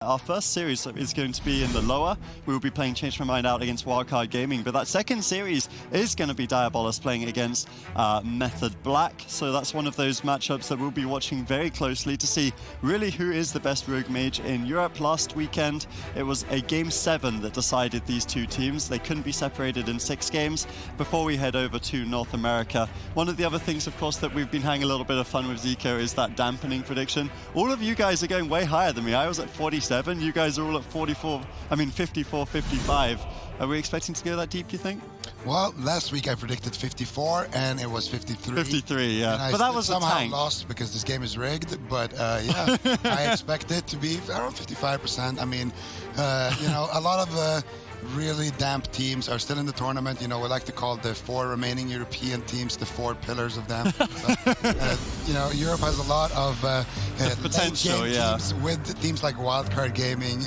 Our first series is going to be in the lower. We will be playing Change My Mind out against Wildcard Gaming, but that second series is going to be Diabolus playing against Method Black. So that's one of those matchups that we'll be watching very closely to see really who is the best Rogue Mage in Europe. Last weekend, it was a Game 7 that decided these two teams. They couldn't be separated in 6 games before we head over to North America. One of the other things, of course, that we've been having a little bit of fun with Zico is that dampening prediction. All of you guys are going way higher than me. I was at 47. You guys are all at 54, 55. Are we expecting to go that deep, you think? Well, last week I predicted 54 and it was 53. 53, yeah. And but that was somehow a tank. lost because this game is rigged, but yeah, I expect it to be around 55%. I mean, a lot of really damp teams are still in the tournament. We like to call the 4 remaining European teams the 4 pillars of damp. So, Europe has a lot of potential, teams with teams like Wildcard Gaming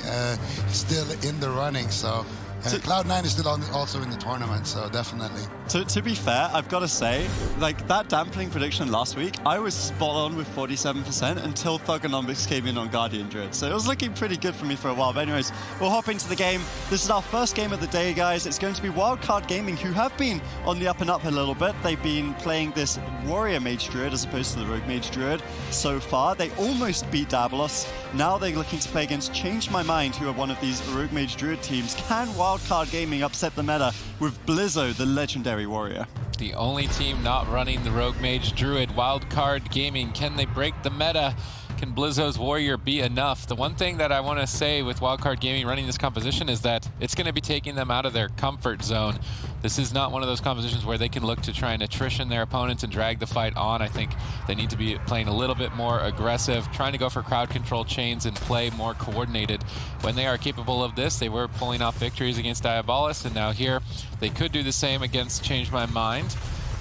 still in the running. So Cloud9 is still also in the tournament, so definitely. To be fair, I've got to say, like that dampening prediction last week, I was spot on with 47% until Thugonomics came in on Guardian Druid. So it was looking pretty good for me for a while. But anyways, we'll hop into the game. This is our first game of the day, guys. It's going to be Wildcard Gaming, who have been on the up and up a little bit. They've been playing this Warrior Mage Druid as opposed to the Rogue Mage Druid so far. They almost beat Diabolus. Now they're looking to play against Change My Mind, who are one of these Rogue Mage Druid teams. Can Wildcard Gaming upset the meta with Blizzo, the legendary warrior? The only team not running the Rogue Mage Druid, Wildcard Gaming. Can they break the meta? Can Blizzo's warrior be enough? The one thing that I want to say with Wildcard Gaming running this composition is that it's going to be taking them out of their comfort zone. This is not one of those compositions where they can look to try and attrition their opponents and drag the fight on. I think they need to be playing a little bit more aggressive, trying to go for crowd control chains and play more coordinated. When they are capable of this, they were pulling off victories against Diabolus, and now here they could do the same against Change My Mind.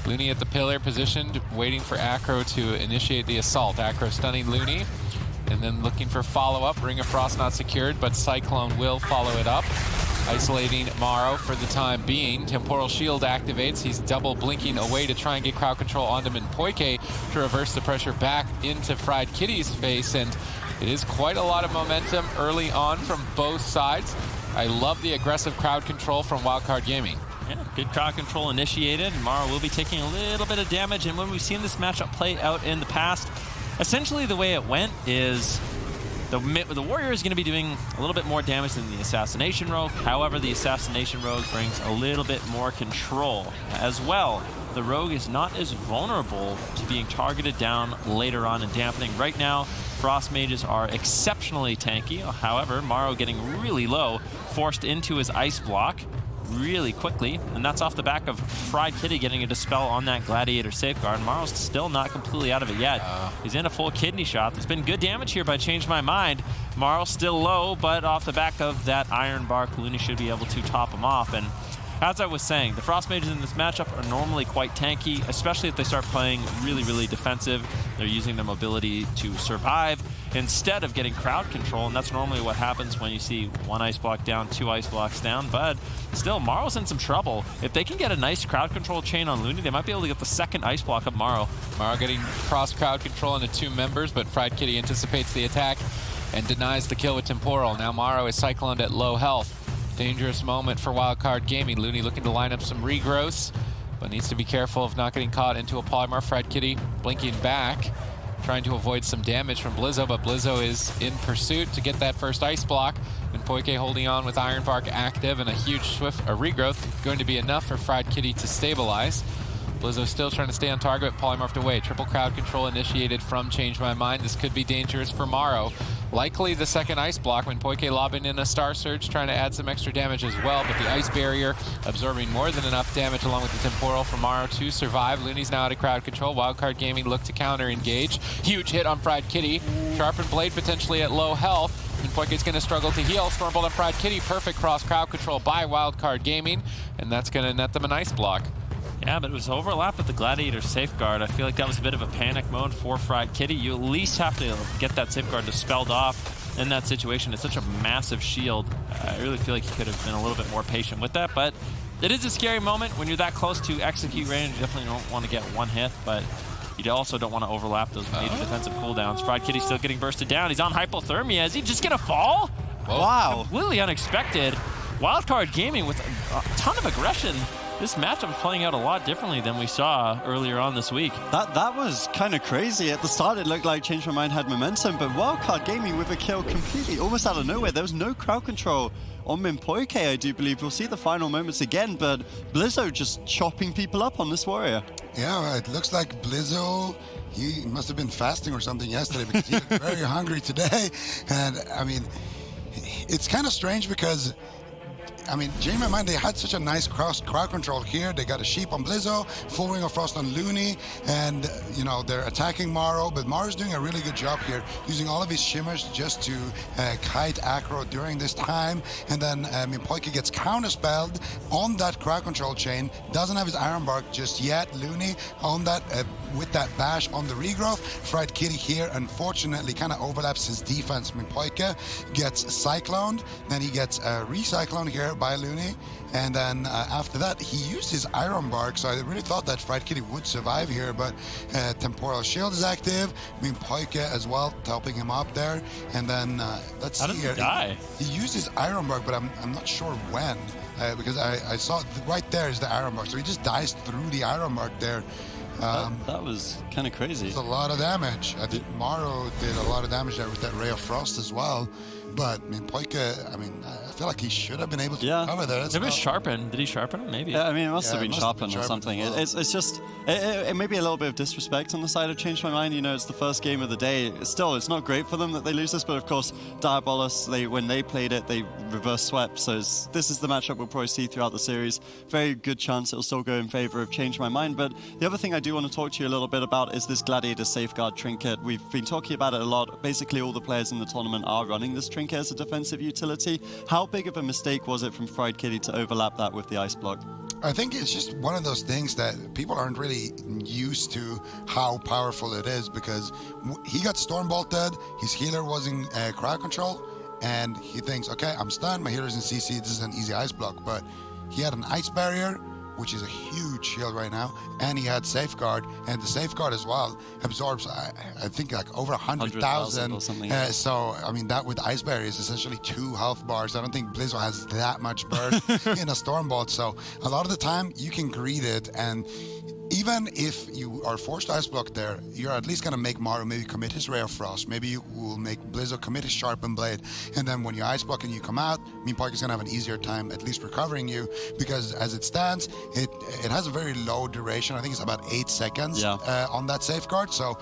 Looney at the pillar, positioned, waiting for Acro to initiate the assault. Acro stunning Looney, and then looking for follow-up. Ring of Frost not secured, but Cyclone will follow it up. Isolating Maro for the time being. Temporal Shield activates. He's double blinking away to try and get crowd control onto Minpoike to reverse the pressure back into Fried Kitty's face, and it is quite a lot of momentum early on from both sides. I love the aggressive crowd control from Wildcard Gaming. Yeah, good crowd control initiated. Maro will be taking a little bit of damage, and when we've seen this matchup play out in the past, essentially the way it went is the warrior is going to be doing a little bit more damage than the assassination rogue. However, the assassination rogue brings a little bit more control as well. The rogue is not as vulnerable to being targeted down later on and dampening. Right now, Frost Mages are exceptionally tanky. However, Maro getting really low, forced into his ice block really quickly, and that's off the back of Fried Kitty getting a dispel on that Gladiator safeguard. Maro's still not completely out of it yet. He's in a full kidney shot. There's been good damage here by Change My Mind. Maro's still low, but off the back of that Iron Bark, Looney should be able to top him off. And as I was saying, the Frost Mages in this matchup are normally quite tanky, especially if they start playing really, really defensive. They're using their mobility to survive instead of getting crowd control, and that's normally what happens when you see 1 ice block down, 2 ice blocks down. But still, Maro's in some trouble. If they can get a nice crowd control chain on Looney, they might be able to get the second ice block of Maro. Maro getting cross crowd control into 2 members, but Fried Kitty anticipates the attack and denies the kill with Temporal. Now Maro is cycloned at low health. Dangerous moment for Wildcard Gaming. Looney looking to line up some regrowths, but needs to be careful of not getting caught into a polymorph. Fried Kitty blinking back, trying to avoid some damage from Blizzo, but Blizzo is in pursuit to get that first ice block. And Poike holding on with Iron Bark active, and a huge swift regrowth going to be enough for Fried Kitty to stabilize. Blizzo still trying to stay on target, polymorphed away. Triple crowd control initiated from Change My Mind. This could be dangerous for Maro. Likely the second ice block when Poike lobbing in a Star Surge, trying to add some extra damage as well, but the ice barrier absorbing more than enough damage along with the Temporal for Maro to survive. Looney's now out of crowd control. Wildcard Gaming look to counter engage. Huge hit on Fried Kitty. Sharpened Blade potentially at low health. And Poike's going to struggle to heal. Stormbolt on Fried Kitty. Perfect cross crowd control by Wildcard Gaming, and that's going to net them an ice block. Yeah, but it was overlap with the Gladiator safeguard. I feel like that was a bit of a panic mode for Fried Kitty. You at least have to get that safeguard dispelled off in that situation. It's such a massive shield. I really feel like he could have been a little bit more patient with that, but it is a scary moment when you're that close to execute range. You definitely don't want to get one hit, but you also don't want to overlap those major defensive cooldowns. Fried Kitty still getting bursted down. He's on hypothermia. Is he just going to fall? Wow. Completely unexpected. Wildcard Gaming with a ton of aggression. This matchup is playing out a lot differently than we saw earlier on this week. That was kind of crazy. At the start, it looked like Change My Mind had momentum, but Wildcard Gaming with a kill completely almost out of nowhere. There was no crowd control on Mimpoike, I do believe. We'll see the final moments again, but Blizzo just chopping people up on this warrior. Yeah, it looks like Blizzo, he must have been fasting or something yesterday because he looked very hungry today. And I mean, it's kind of strange because I mean, Change My Mind, they had such a nice crowd control here. They got a sheep on Blizzo, full ring of frost on Looney, and, you know, they're attacking Maro, but Maro's doing a really good job here, using all of his shimmers just to kite aggro during this time, and then Mimpoike gets counterspelled on that crowd control chain, doesn't have his Iron Bark just yet. Looney on that, with that bash on the regrowth. Fried Kitty here, unfortunately, kind of overlaps his defense. Mimpoike gets cycloned, then he gets recycloned here by Looney, and then after that he used his Iron Bark, so I really thought that Fried Kitty would survive here, but Temporal Shield is active, Mimpoike as well helping him up there, and then let's see here. He used his Iron Bark, but I'm not sure when, because I saw right there is the Iron Bark, so he just dies through the Iron Bark there. That was kind of crazy. It's a lot of damage. I think Maro did a lot of damage there with that Ray of Frost as well. But Mimpoike, I mean, I feel like he should have been able to cover there. Maybe it was sharpened. Did he sharpen him? Maybe. Yeah, I mean, it must have been sharpened or something. Well. It's just, it may be a little bit of disrespect on the side of Change My Mind. You know, it's the first game of the day. Still, it's not great for them that they lose this, but of course, Diabolus, when they played it, they reverse swept. So this is the matchup we'll probably see throughout the series. Very good chance it'll still go in favor of Change My Mind. But the other thing I do want to talk to you a little bit about is this Gladiator Safeguard trinket. We've been talking about it a lot. Basically, all the players in the tournament are running this trinket as a defensive utility. How big of a mistake was it from Fried Kitty to overlap that with the ice block? I think it's just one of those things that people aren't really used to how powerful it is, because he got storm bolted, his healer was in crowd control, and he thinks, okay, I'm stunned, my healer's in CC, this is an easy ice block, but he had an ice barrier, which is a huge shield right now, and he had Safeguard, and the Safeguard as well absorbs, I think, like over 100,000 or something. So, I mean, that with Ice Barrier is essentially 2 health bars. I don't think Blizzo has that much burst in a Stormbolt, so a lot of the time you can greet it, and even if you are forced to ice block there, you're at least going to make Maro maybe commit his Ray of Frost. Maybe you will make Blizzo commit his Sharpened Blade. And then when you ice block and you come out, Mimpoike is going to have an easier time at least recovering you, because as it stands, it has a very low duration. I think it's about 8 seconds on that Safeguard. So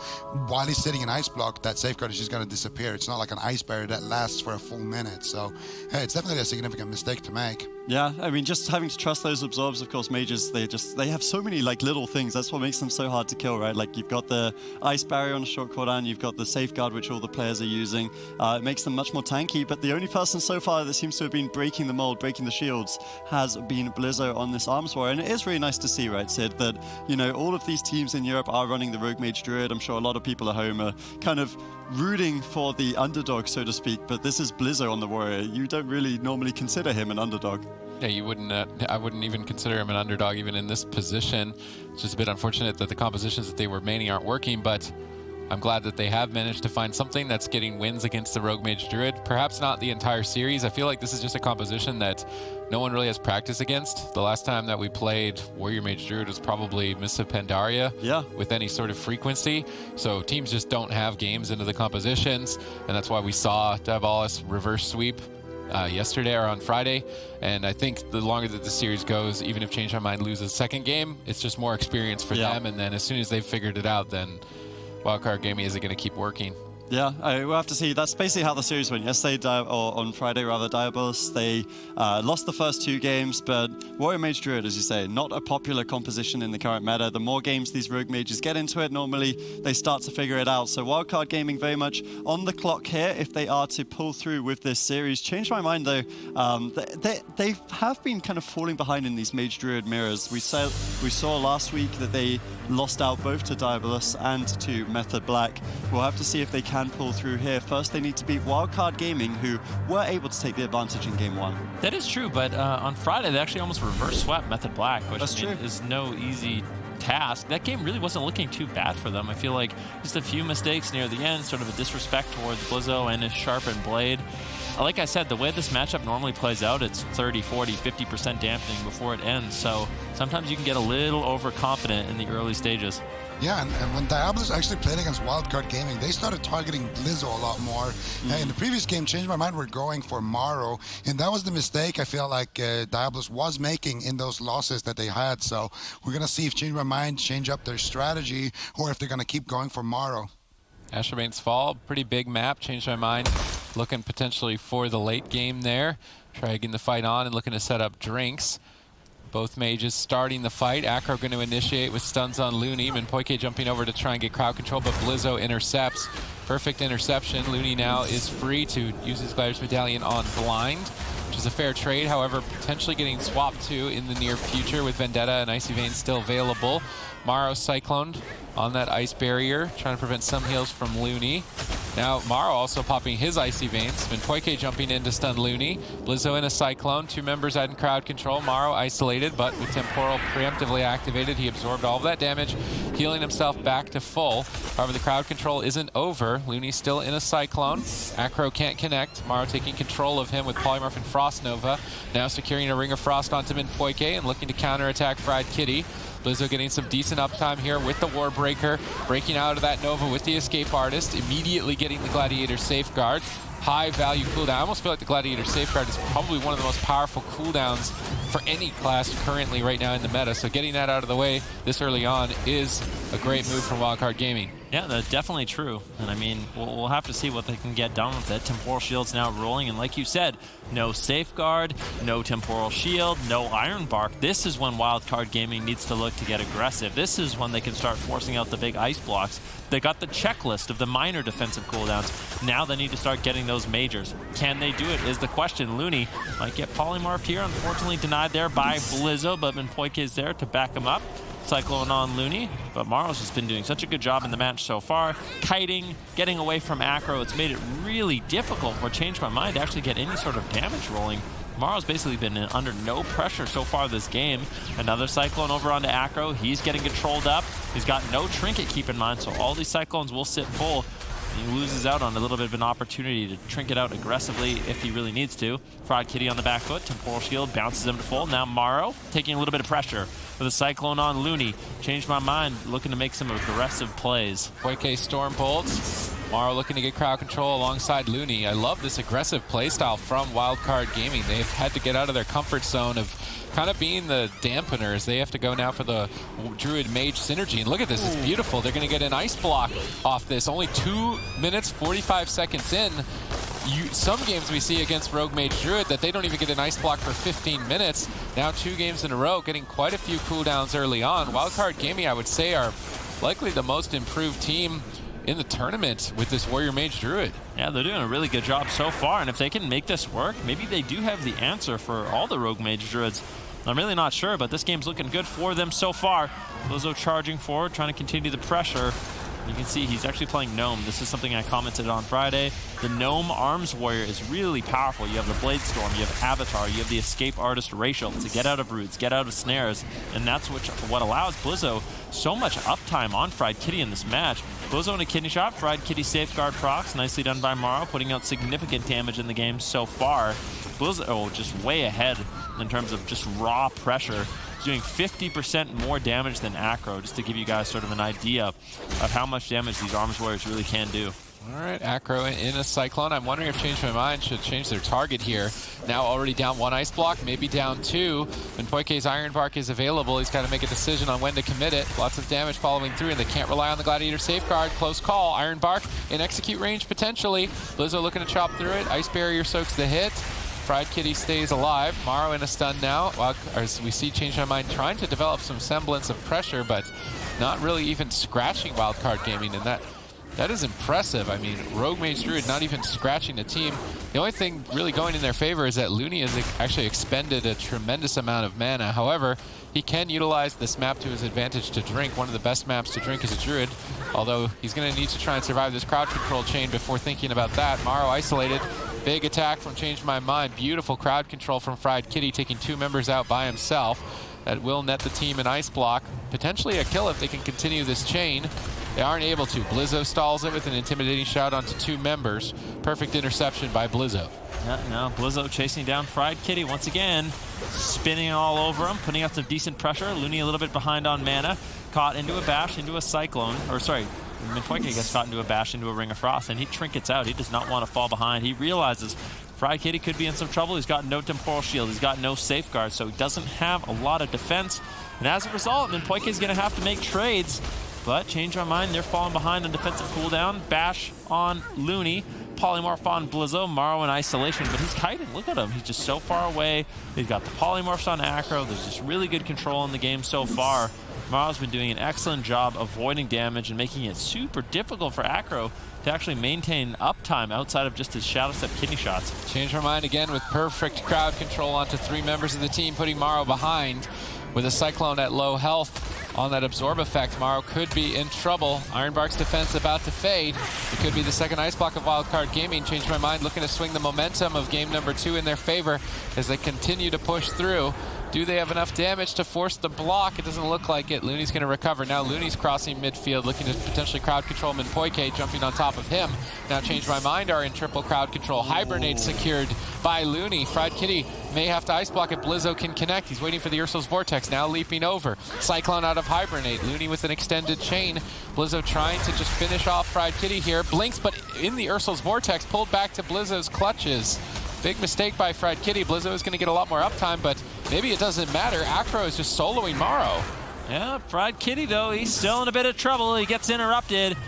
while he's sitting in ice block, that Safeguard is just going to disappear. It's not like an ice barrier that lasts for a full minute. So it's definitely a significant mistake to make. Yeah, I mean, just having to trust those absorbs. Of course, mages, they have so many like little things. That's what makes them so hard to kill, right? Like, you've got the ice barrier on a short cooldown, you've got the Safeguard, which all the players are using. It makes them much more tanky, but the only person so far that seems to have been breaking the mold, breaking the shields, has been Blizzo on this Arms War. And it is really nice to see, right, Sid, that, you know, all of these teams in Europe are running the Rogue Mage Druid. I'm sure a lot of people at home are kind of rooting for the underdog, so to speak, but this is Blizzo on the Warrior. You don't really normally consider him an underdog. Yeah, you wouldn't. I wouldn't even consider him an underdog even in this position. It's just a bit unfortunate that the compositions that they were maining aren't working, but I'm glad that they have managed to find something that's getting wins against the Rogue Mage Druid. Perhaps not the entire series. I feel like this is just a composition that no one really has practice against. The last time that we played Warrior Mage Druid was probably Mists of Pandaria with any sort of frequency. So teams just don't have games into the compositions, and that's why we saw Diabolus reverse sweep yesterday or on Friday. And I think the longer that the series goes, even if Change My Mind loses second game, it's just more experience for them. And then as soon as they've figured it out, then Wildcard Gaming isn't going to keep working. Yeah, we'll have to see. That's basically how the series went. Yesterday, or on Friday rather, Diabolus, they lost the first 2 games, but Warrior Mage Druid, as you say, not a popular composition in the current meta. The more games these Rogue Mages get into it, normally they start to figure it out. So Wildcard Gaming very much on the clock here if they are to pull through with this series. Change My Mind, though, they have been kind of falling behind in these Mage Druid mirrors. We saw last week that they lost out both to Diabolus and to Method Black. We'll have to see if they can pull through here. First, they need to beat Wildcard Gaming, who were able to take the advantage in Game 1. That is true, but on Friday, they actually almost reverse swept Method Black, which is no easy task. That game really wasn't looking too bad for them. I feel like just a few mistakes near the end, sort of a disrespect towards Blizzo and his sharpened blade. like I said, the way this matchup normally plays out, it's 30, 40, 50% dampening before it ends. So sometimes you can get a little overconfident in the early stages. Yeah, and when Diablos actually played against Wildcard Gaming, they started targeting Blizzo a lot more. In the previous game, Change My Mind were going for Maro, and that was the mistake I feel like Diablos was making in those losses that they had. So we're going to see if Change My Mind change up their strategy or if they're going to keep going for Maro. Asherbane's Fall, pretty big map. Changed My Mind, looking potentially for the late game there. Dragging the fight on and looking to set up drinks. Both mages starting the fight. Acro going to initiate with stuns on Looney. Minpoike jumping over to try and get crowd control, but Blizzo intercepts. Perfect interception. Looney now is free to use his Gladiator's Medallion on blind, which is a fair trade. However, potentially getting swapped to in the near future with Vendetta and Icy Vein still available. Maro cycloned on that ice barrier, trying to prevent some heals from Looney. Now Maro also popping his Icy Veins. Minpoike jumping in to stun Looney. Blizzo in a Cyclone. 2 members out in crowd control. Maro isolated, but with Temporal preemptively activated, he absorbed all of that damage, healing himself back to full. However, the crowd control isn't over. Looney's still in a Cyclone. Acro can't connect. Maro taking control of him with Polymorph and Frost Nova. Now securing a Ring of Frost onto Minpoike and looking to counterattack Fried Kitty. Blizzo getting some decent uptime here with the Warbreaker, breaking out of that Nova with the Escape Artist, immediately getting the Gladiator Safeguard. High value cooldown. I almost feel like the Gladiator Safeguard is probably one of the most powerful cooldowns for any class currently right now in the meta. So getting that out of the way this early on is a great move from Wildcard Gaming. Yeah, that's definitely true. And I mean, we'll have to see what they can get done with it. Temporal Shield's now rolling, and like you said, no Safeguard, no Temporal Shield, no Iron Bark. This is when Wildcard Gaming needs to look to get aggressive. This is when they can start forcing out the big ice blocks. They got the checklist of the minor defensive cooldowns. Now they need to start getting those majors. Can they do it is the question. Looney might get polymorphed here. Unfortunately denied there by Blizzo, but Minpoike is there to back him up. Cyclone on Looney, but Maro's just been doing such a good job in the match so far. Kiting, getting away from Acro, it's made it really difficult for Change My Mind to actually get any sort of damage rolling. Maro's basically been under no pressure so far this game. Another Cyclone over onto Acro. He's getting controlled up. He's got no Trinket, keep in mind, so all these Cyclones will sit full. He loses out on a little bit of an opportunity to Trinket out aggressively if he really needs to. Fried Kitty on the back foot. Temporal Shield bounces him to full. Now Maro taking a little bit of pressure with a Cyclone on Looney. Changed My Mind, looking to make some aggressive plays. Poike Storm Bolts. Maro looking to get crowd control alongside Looney. I love this aggressive playstyle from Wildcard Gaming. They've had to get out of their comfort zone of kind of being the dampeners. They have to go now for the Druid Mage synergy. And look at this, it's beautiful. They're going to get an ice block off this. Only 2 minutes, 45 seconds in. Some games we see against Rogue Mage Druid that they don't even get an ice block for 15 minutes. Now 2 games in a row, getting quite a few cooldowns early on. Wildcard Gaming, I would say, are likely the most improved team in the tournament with this Warrior Mage Druid. Yeah, they're doing a really good job so far, and if they can make this work, maybe they do have the answer for all the Rogue Mage Druids. I'm really not sure, but this game's looking good for them so far. Blizzo charging forward, trying to continue the pressure. You can see he's actually playing Gnome. This is something I commented on Friday. The Gnome Arms Warrior is really powerful. You have the Blade Storm, you have Avatar, you have the Escape Artist Racial to get out of roots, get out of snares, and that's what allows Blizzo so much uptime on Fried Kitty in this match. Blizzo in a kidney shot, Fried Kitty Safeguard procs, nicely done by Maro, putting out significant damage in the game so far. Blizzo just way ahead in terms of just raw pressure. He's doing 50% more damage than Acro, just to give you guys sort of an idea of how much damage these Arms Warriors really can do. All right, Acro in a Cyclone. I'm wondering if Change My Mind should change their target here. Now already down 1 ice block, maybe down 2. When Poike's Iron Bark is available, he's got to make a decision on when to commit it. Lots of damage following through, and they can't rely on the Gladiator Safeguard. Close call. Iron Bark in execute range potentially. Blizzo looking to chop through it. Ice Barrier soaks the hit. Fried Kitty stays alive. Maro in a stun now. As we see Change My Mind trying to develop some semblance of pressure, but not really even scratching Wildcard Gaming, and that is impressive. I mean, Rogue Mage Druid not even scratching the team. The only thing really going in their favor is that Looney has actually expended a tremendous amount of mana. However, he can utilize this map to his advantage to drink. One of the best maps to drink as a Druid, although he's going to need to try and survive this crowd control chain before thinking about that. Maro isolated. Big attack from Change My Mind. Beautiful crowd control from Fried Kitty, taking 2 members out by himself. That will net the team an ice block. Potentially a kill if they can continue this chain. They aren't able to. Blizzo stalls it with an intimidating shout onto 2 members. Perfect interception by Blizzo. Yeah, now Blizzo chasing down Fried Kitty once again, spinning all over him, putting out some decent pressure. Looney a little bit behind on mana, caught into a bash, into a cyclone, or sorry, Minpoike gets caught into a bash, into a Ring of Frost, and he trinkets out. He does not want to fall behind. He realizes Fried Kitty could be in some trouble. He's got no temporal shield. He's got no safeguard, so he doesn't have a lot of defense. And as a result, Minpoike is going to have to make trades. But change my mind, they're falling behind on defensive cooldown. Bash on Looney. Polymorph on Blizzo. Morrow in isolation, but he's kiting. Look at him. He's just so far away. He's got the polymorphs on Acro. There's just really good control in the game so far. Morrow's been doing an excellent job avoiding damage and making it super difficult for Acro to actually maintain uptime outside of just his Shadow Step kidney shots. Change her mind again with perfect crowd control onto 3 members of the team, putting Morrow behind. With a Cyclone at low health on that absorb effect, Morrow could be in trouble. Ironbark's defense about to fade. It could be the second ice block of Wildcard Gaming. Change my mind, looking to swing the momentum of game number 2 in their favor as they continue to push through. Do they have enough damage to force the block? It doesn't look like it. Looney's going to recover. Now Looney's crossing midfield, looking to potentially crowd control Minpoike, jumping on top of him. Now Change My Mind are in triple crowd control. Hibernate secured by Looney. Fried Kitty may have to ice block if Blizzo can connect. He's waiting for the Ursul's Vortex, now leaping over. Cyclone out of Hibernate. Looney with an extended chain. Blizzo trying to just finish off Fried Kitty here. Blinks, but in the Ursul's Vortex, pulled back to Blizzo's clutches. Big mistake by Fried Kitty. Blizzo is going to get a lot more uptime, but maybe it doesn't matter. Acro is just soloing Morrow. Yeah, Fried Kitty, though, he's still in a bit of trouble. He gets interrupted.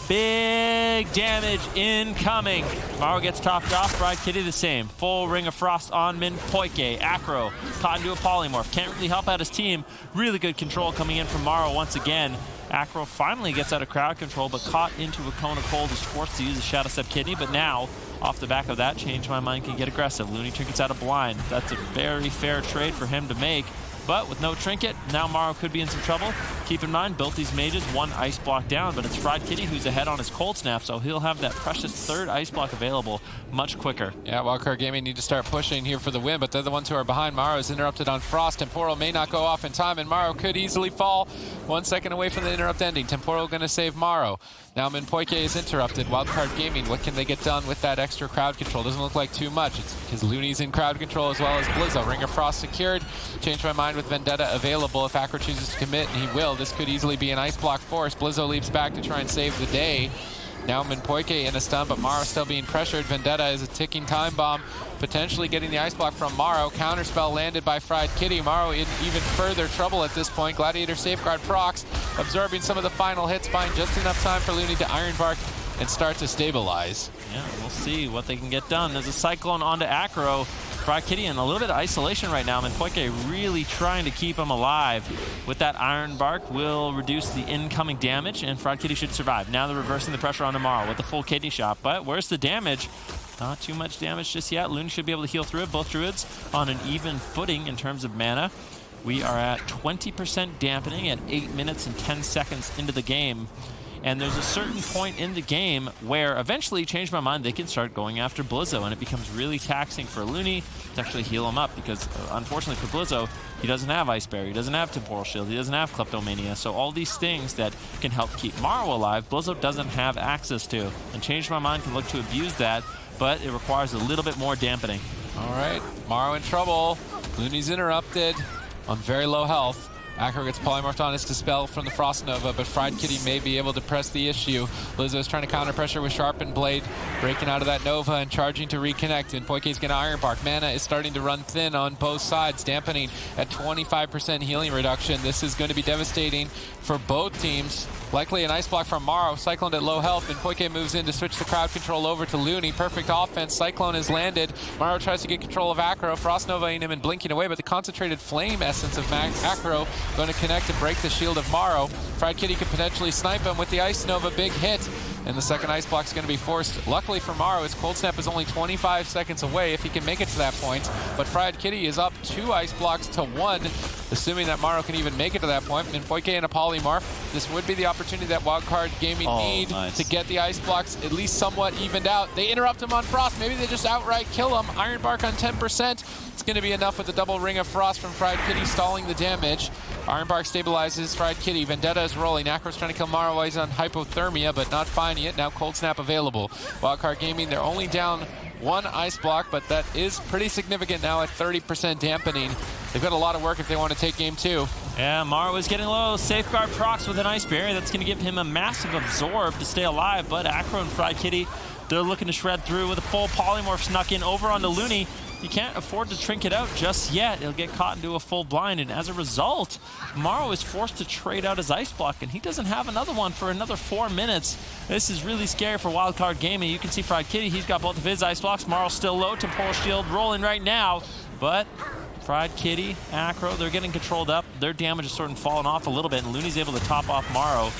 Big damage incoming. Morrow gets topped off. Fried Kitty the same. Full Ring of Frost on Minpoike. Acro caught into a polymorph. Can't really help out his team. Really good control coming in from Morrow once again. Acro finally gets out of crowd control, but caught into a cone of cold, is forced to use a Shadow Step Kidney, but now, off the back of that, Change My Mind can get aggressive. Looney trinkets out of blind. That's a very fair trade for him to make. But with no trinket, now Morrow could be in some trouble. Keep in mind, both these mages, 1 ice block down, but it's Fried Kitty who's ahead on his cold snap, so he'll have that precious 3rd ice block available much quicker. Yeah, Wildcard Gaming need to start pushing here for the win, but they're the ones who are behind. Morrow is interrupted on Frost. Temporal may not go off in time, and Morrow could easily fall 1 second away from the interrupt ending. Temporal going to save Morrow. Now Minpoike is interrupted. Wildcard Gaming, what can they get done with that extra crowd control? Doesn't look like too much. It's because Looney's in crowd control as well as Blizzo. Ring of Frost secured. Change My Mind with Vendetta available if Acro chooses to commit, and he will. This could easily be an ice block force. Blizzo leaps back to try and save the day. Now Minpoike in a stun, but Morrow still being pressured. Vendetta is a ticking time bomb, potentially getting the ice block from Morrow. Counterspell landed by Fried Kitty. Morrow in even further trouble at this point. Gladiator safeguard procs, absorbing some of the final hits, buying just enough time for Looney to Ironbark and start to stabilize. Yeah, we'll see what they can get done. There's a Cyclone onto Acro. Fried Kitty in a little bit of isolation right now. Minpoike really trying to keep him alive. With that Iron Bark will reduce the incoming damage, and Fried Kitty should survive. Now they're reversing the pressure on Morrow with the full kidney shot, but where's the damage? Not too much damage just yet. Looney should be able to heal through it. Both Druids on an even footing in terms of mana. We are at 20% dampening at 8 minutes and 10 seconds into the game. And there's a certain point in the game where eventually, Change My Mind, they can start going after Blizzo, and it becomes really taxing for Looney to actually heal him up because, unfortunately for Blizzo, he doesn't have Ice Barrier, he doesn't have Temporal Shield, he doesn't have Kleptomania, so all these things that can help keep Morrow alive, Blizzo doesn't have access to. And Change My Mind can look to abuse that, but it requires a little bit more dampening. All right, Morrow in trouble. Looney's interrupted on very low health. Acro gets polymorphed on his Dispel from the Frost Nova, but Fried Kitty may be able to press the issue. Blizzo is trying to counter pressure with Sharpened Blade, breaking out of that Nova and charging to reconnect. And Poike's going to Ironbark. Mana is starting to run thin on both sides, dampening at 25% healing reduction. This is going to be devastating for both teams. Likely an ice block from Morrow, Cyclone at low health, and Poike moves in to switch the crowd control over to Looney. Perfect offense, Cyclone has landed. Morrow tries to get control of Acro, Frost Nova-ing him and blinking away, but the concentrated flame essence of Acro going to connect and break the shield of Morrow. Fried Kitty could potentially snipe him with the Ice Nova, big hit. And the second ice block is going to be forced. Luckily for Morrow, his cold snap is only 25 seconds away if he can make it to that point. But Fried Kitty is up 2 ice blocks to 1. assuming that Maro can even make it to that point. Minpoike and a polymorph. This would be the opportunity that Wildcard Gaming need to get the ice blocks at least somewhat evened out. They interrupt him on Frost. Maybe they just outright kill him. Iron Bark on 10%. It's going to be enough with the double ring of Frost from Fried Kitty stalling the damage. Iron Bark stabilizes Fried Kitty. Vendetta is rolling. Acro's trying to kill Maro while he's on hypothermia, but not finding it. Now Cold Snap available. Wildcard Gaming, they're only down one ice block, but that is pretty significant now at 30% dampening. They've got a lot of work if they want to take game 2. Yeah, Maro is getting low. Safeguard procs with an ice barrier. That's going to give him a massive absorb to stay alive, but Acro and Fried Kitty, they're looking to shred through with a full polymorph snuck in over onto Looney. He can't afford to trinket out just yet. He'll get caught into a full blind, and as a result, Maro is forced to trade out his ice block, and he doesn't have another one for another 4 minutes. This is really scary for Wildcard Gaming. You can see Fried Kitty, he's got both of his ice blocks. Maro's still low. Temporal Shield rolling right now, but Fried Kitty, Acro, they're getting controlled up. Their damage is sort of falling off a little bit, and Looney's able to top off Maro.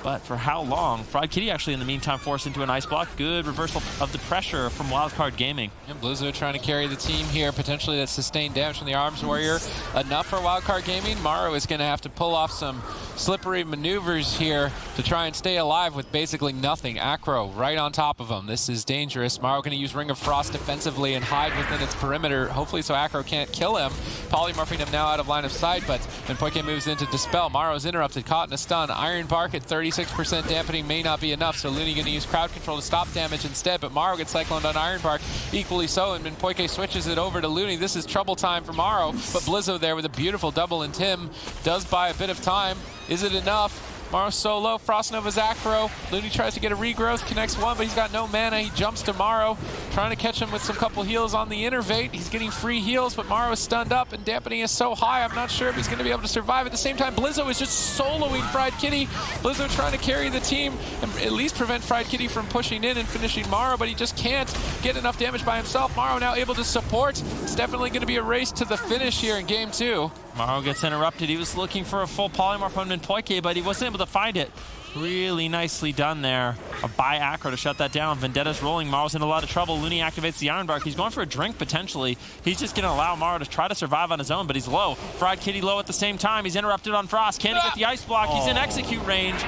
But for how long? Fried Kitty actually in the meantime forced into an ice block. Good reversal of the pressure from Wildcard Gaming. And Blizzo trying to carry the team here. Potentially that sustained damage from the Arms Warrior. Enough for Wildcard Gaming. Maro is going to have to pull off some slippery maneuvers here to try and stay alive with basically nothing. Acro right on top of him. This is dangerous. Maro going to use Ring of Frost defensively and hide within its perimeter, hopefully so Acro can't kill him. Polymorphing him now out of line of sight, but then Poike moves into Dispel. Maro's interrupted, caught in a stun. Iron Bark at 36% dampening may not be enough, so Looney going to use crowd control to stop damage instead, but Maro gets cycloned on Iron Bark equally so, and Minpoike switches it over to Looney. This is trouble time for Maro, but Blizzo there with a beautiful double, and Tim does buy a bit of time. Is it enough? Maro's so low. Frost Nova's Acro. Looney tries to get a regrowth, connects one, but he's got no mana. He jumps to Maro, trying to catch him with some couple heals on the innervate. He's getting free heals, but Maro is stunned up, and dampening is so high, I'm not sure if he's going to be able to survive. At the same time, Blizzo is just soloing Fried Kitty. Blizzo trying to carry the team and at least prevent Fried Kitty from pushing in and finishing Maro, but he just can't get enough damage by himself. Maro now able to support. It's definitely going to be a race to the finish here in game 2. Maro gets interrupted. He was looking for a full polymorph on Minpoike, but he wasn't able to find it. Really nicely done there by Acro to shut that down. Vendetta's rolling. Maro's in a lot of trouble. Looney activates the Iron Bark. He's going for a drink potentially. He's just going to allow Maro to try to survive on his own, but he's low. Fried Kitty low at the same time. He's interrupted on Frost. Can't get the ice block. He's in execute range.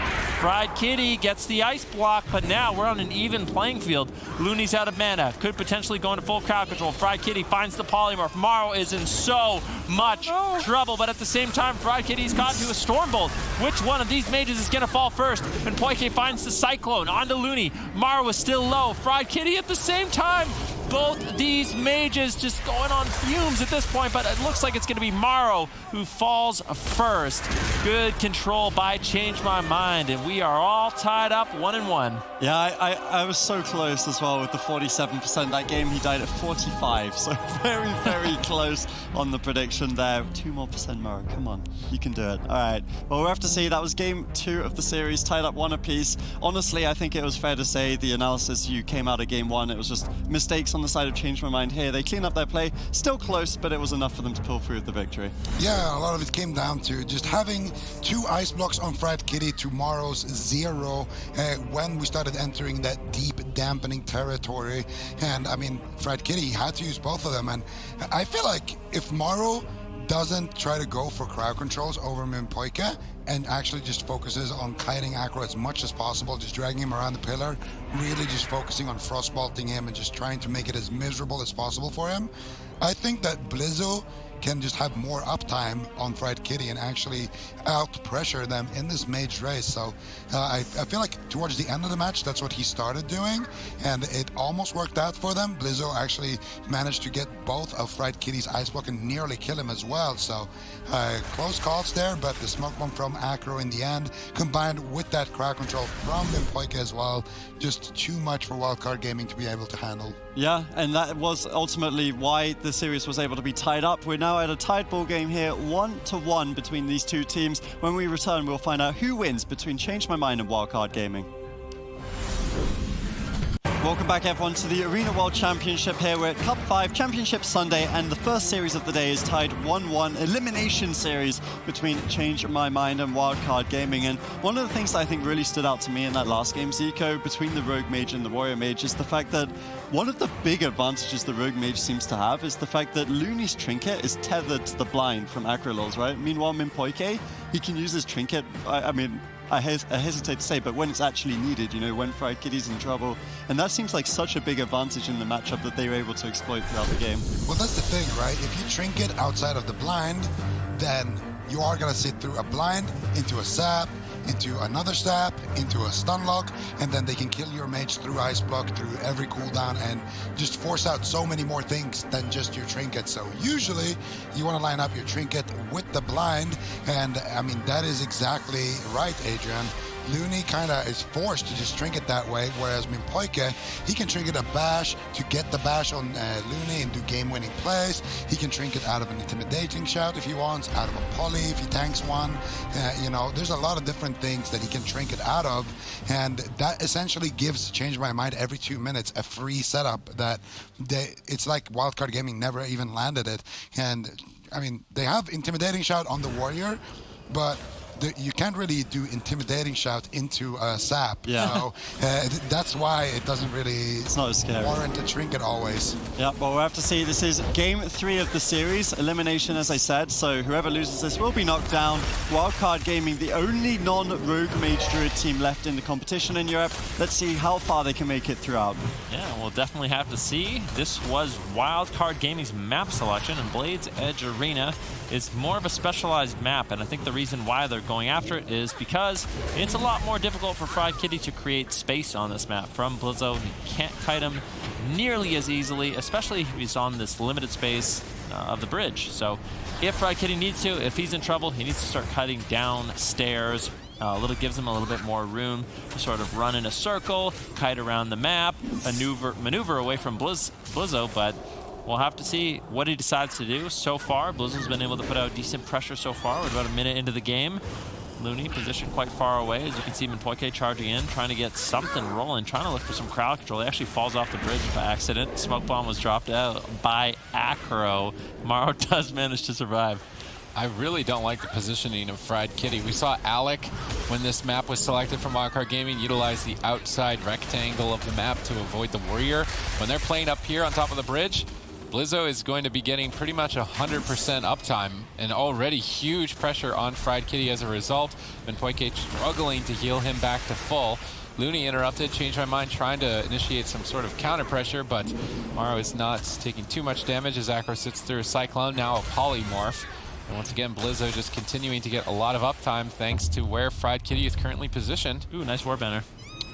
Fried Kitty gets the ice block, but now we're on an even playing field. Looney's out of mana. Could potentially go into full crowd control. Fried Kitty finds the polymorph. Maro is in so much trouble, but at the same time, Fried Kitty's caught into a Stormbolt. Which one of these mages is going to fall first? And Poike finds the Cyclone onto Looney. Maro is still low. Fried Kitty at the same time. Both these mages just going on fumes at this point, but it looks like it's going to be Maro who falls first. Good control by Change My Mind, and we are all tied up 1-1. Yeah, I was so close as well with the 47%. That game he died at 45, so very, very close on the prediction there. 2% more, Maro. Come on, you can do it. All right, well, we'll have to see. That was game 2 of the series, tied up 1 apiece. Honestly, I think it was fair to say the analysis you came out of game 1, it was just mistakes on the side of Change My Mind here. They clean up their play, still close, but it was enough for them to pull through with the victory. Yeah, a lot of it came down to just having 2 ice blocks on Fried Kitty to Maro's 0 when we started entering that deep dampening territory. And I mean, Fried Kitty had to use both of them, and I feel like if Maro doesn't try to go for crowd controls over Minpoike and actually just focuses on kiting Acro as much as possible, just dragging him around the pillar, really just focusing on frostbolting him and just trying to make it as miserable as possible for him, I think that Blizzo can just have more uptime on Fried Kitty and actually out-pressure them in this mage race. So I feel like towards the end of the match, that's what he started doing, and it almost worked out for them. Blizzo actually managed to get both of Fried Kitty's ice block and nearly kill him as well. So close calls there, but the smoke bomb from Acro in the end, combined with that crowd control from Minpoike as well, just too much for Wildcard Gaming to be able to handle. Yeah, and that was ultimately why the series was able to be tied up. We're now at a tied ball game here, 1-1 between these two teams. When we return, we'll find out who wins between Change My Mind and Wildcard Gaming. welcome back everyone to the Arena World Championship here. We're at Cup 5 Championship Sunday, and the first series of the day is tied 1-1 elimination series between Change My Mind and Wildcard Gaming. And one of the things that I think really stood out to me in that last game, Zico, between the Rogue Mage and the Warrior Mage, is the fact that one of the big advantages the Rogue Mage seems to have is the fact that Looney's trinket is tethered to the blind from R3LB, right? Meanwhile, Minpoike, he can use his trinket, I hesitate to say, but when it's actually needed, you know, when Fried Kitty's in trouble. And that seems like such a big advantage in the matchup that they were able to exploit throughout the game. Well, that's the thing, right? If you trinket outside of the blind, then you are going to sit through a blind, into a sap, into another sap, into a stun lock, and then they can kill your mage through ice block, through every cooldown, and just force out so many more things than just your trinket. So usually you want to line up your trinket with the blind, and I mean, that is exactly right, Adrian. Looney kind of is forced to just trinket that way, whereas Minpoike, he can trinket a bash to get the bash on Looney and do game-winning plays. He can trinket out of an intimidating shout if he wants, out of a poly if he tanks one. You know, there's a lot of different things that he can trinket out of, and that essentially gives Change My Mind every 2 minutes a free setup that it's like Wildcard Gaming never even landed it. And I mean, they have intimidating shout on the Warrior, but you can't really do intimidating shout into a sap. Yeah. So that's why it doesn't really it's not as scary. Warrant a trinket always. Yeah, well, we'll have to see. This is game 3 of the series. Elimination, as I said, so whoever loses this will be knocked down. Wildcard Gaming, the only non-Rogue Mage Druid team left in the competition in Europe. Let's see how far they can make it throughout. Yeah, we'll definitely have to see. This was Wildcard Gaming's map selection, and Blades Edge Arena is more of a specialized map, and I think the reason why they're going after it is because it's a lot more difficult for Fried Kitty to create space on this map. From Blizzo, he can't kite him nearly as easily, especially if he's on this limited space of the bridge. So if Fried Kitty needs to, if he's in trouble, he needs to start cutting downstairs. Gives him a little bit more room to sort of run in a circle, kite around the map, maneuver away from Blizzo, but we'll have to see what he decides to do. So far, Blizzo's been able to put out decent pressure so far. We're about a minute into the game. Looney positioned quite far away. As you can see, Minpoike charging in, trying to get something rolling, trying to look for some crowd control. He actually falls off the bridge by accident. Smoke bomb was dropped out by Acro. Maro does manage to survive. I really don't like the positioning of Fried Kitty. We saw Alec, when this map was selected from Wildcard Gaming, utilize the outside rectangle of the map to avoid the Warrior. When they're playing up here on top of the bridge, Blizzo is going to be getting pretty much 100% uptime, and already huge pressure on Fried Kitty as a result. Minpoike struggling to heal him back to full. Looney interrupted, Change My Mind trying to initiate some sort of counter pressure, but Maro is not taking too much damage as Acro sits through a Cyclone, now a Polymorph. And once again, Blizzo just continuing to get a lot of uptime thanks to where Fried Kitty is currently positioned. Ooh, nice Warbender.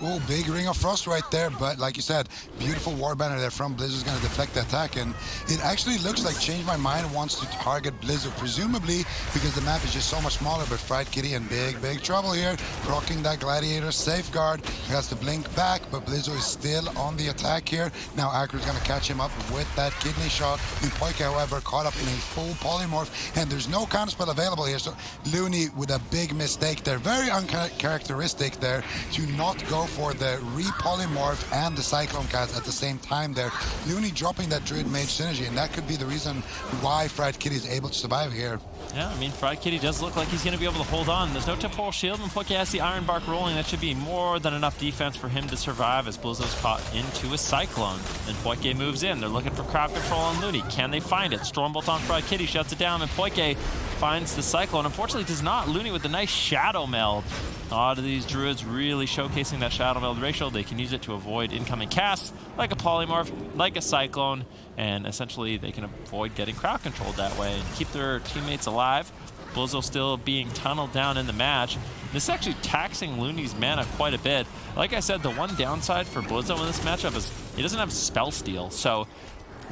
Oh, big Ring of Frost right there, but like you said, beautiful Warbender there from Blizzo's going to deflect the attack, and it actually looks like Change My Mind wants to target Blizzo, presumably because the map is just so much smaller, but Fried Kitty in big trouble here, rocking that Gladiator safeguard. He has to blink back, but Blizzo is still on the attack here. Now Acro's going to catch him up with that kidney shot. Minpoike, however, caught up in a full Polymorph, and there's no counterspell available here, so Looney with a big mistake there, very uncharacteristic there, to not go for the re-polymorph and the Cyclone cast at the same time there. Looney dropping that Druid Mage synergy, and that could be the reason why Fried Kitty is able to survive here. Yeah, I mean, Fried Kitty does look like he's going to be able to hold on. There's no temporal shield, and Minpoike has the Iron Bark rolling. That should be more than enough defense for him to survive as Blizzo's caught into a Cyclone. Minpoike moves in. They're looking for crowd control on Looney. Can they find it? Stormbolt on Fried Kitty, shuts it down. Minpoike finds the Cyclone. Unfortunately, does not. Looney with a nice Shadow Meld. A lot of these Druids really showcasing that Shadow Meld ratio. They can use it to avoid incoming casts, like a Polymorph, like a Cyclone, and essentially they can avoid getting crowd controlled that way and keep their teammates alive. Blizzo still being tunneled down in the match. This is actually taxing Looney's mana quite a bit. Like I said, the one downside for Blizzo in this matchup is he doesn't have Spell Steal. So